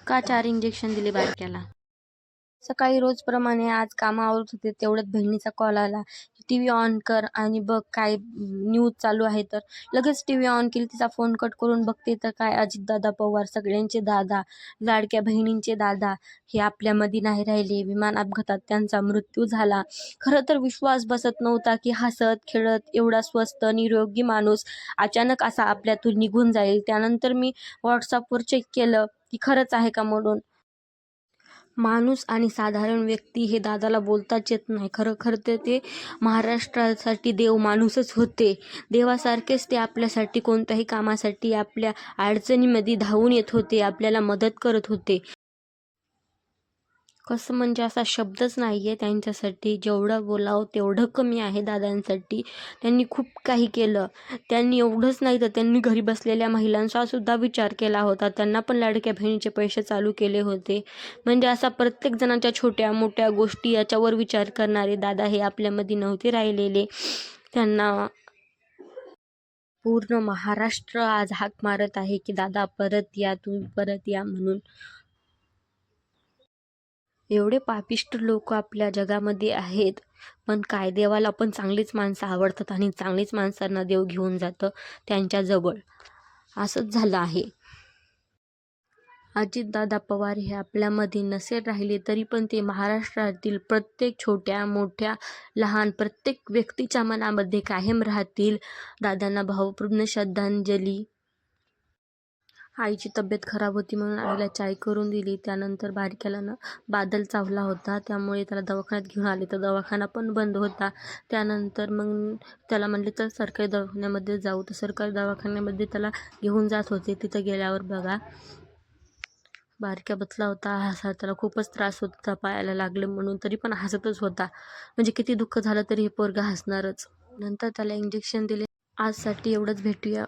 का 4 इंजेक्शन दिले बारक्याला? सकाळी रोजप्रमाणे आज कामावर होते तेवढ्यात बहिणीचा कॉल आला, टीव्ही ऑन कर आणि बघ काय न्यूज चालू आहे. तर लगेच टीव्ही ऑन केली, तिचा फोन कट करून बघते तर काय अजितदादा पवार, सगळ्यांचे दादा, लाडक्या बहिणींचे दादा हे आपल्यामध्ये नाही राहिले. विमान अपघातात त्यांचा मृत्यू झाला. खरं तर विश्वास बसत नव्हता की हसत खेळत एवढा स्वस्थ निरोगी माणूस अचानक असा आपल्यातून निघून जाईल. त्यानंतर मी व्हॉट्सअपवर चेक केलं की खरंच आहे का म्हणून. माणूस आणि साधारण व्यक्ती हे दादाला बोलताच येत नाही. खरं तर ते महाराष्ट्रासाठी देव माणूसच होते. देवासारखेच ते आपल्यासाठी कोणत्याही कामासाठी आपल्या अडचणीमध्ये धावून येत होते, आपल्याला मदत करत होते. कसं म्हणजे असा शब्दच नाही आहे त्यांच्यासाठी. जेवढं बोलावं तेवढं कमी आहे दादांसाठी. त्यांनी खूप काही केलं. त्यांनी एवढंच नाही तर त्यांनी घरी बसलेल्या महिलांचा सुद्धा विचार केला होता. त्यांना पण लाडक्या बहिणीचे पैसे चालू केले होते. म्हणजे असा प्रत्येक जणांच्या छोट्या मोठ्या गोष्टी याच्यावर विचार करणारे दादा हे आपल्यामध्ये नव्हते राहिलेले. त्यांना पूर्ण महाराष्ट्र आज हाक मारत आहे की दादा परत या, तुम्ही परत या म्हणून. एवढे पापिष्ट लोक आपल्या जगामध्ये आहेत, पण काय देवाला पण चांगलीच माणसं आवडतात आणि चांगलीच माणसांना देव घेऊन जातं त्यांच्याजवळ. असंच झालं आहे. अजितदादा पवार हे आपल्यामध्ये नसेल राहिले तरी पण ते महाराष्ट्रातील प्रत्येक छोट्या मोठ्या लहान प्रत्येक व्यक्तीच्या मनामध्ये कायम राहतील. दादांना भावपूर्ण श्रद्धांजली. आईची तब्येत खराब होती म्हणून आईला चाय करून दिली. त्यानंतर बारक्याला बादल चावला होता, त्यामुळे त्याला दवाखान्यात घेऊन आले तर दवाखाना पण बंद होता. त्यानंतर मग त्याला म्हणले तर सरकारी दवाखान्यामध्ये जाऊ, तर सरकारी दवाखान्यामध्ये त्याला घेऊन जात होते. तिथं गेल्यावर बघा बारक्या बसला होता हसत. त्याला खूपच त्रास होत होता, पायाला लागले म्हणून, तरी पण हसतच होता. म्हणजे किती दुःख झालं तरी हे पोरगा हसणारच. नंतर त्याला इंजेक्शन दिले. आजसाठी एवढंच. भेटूया.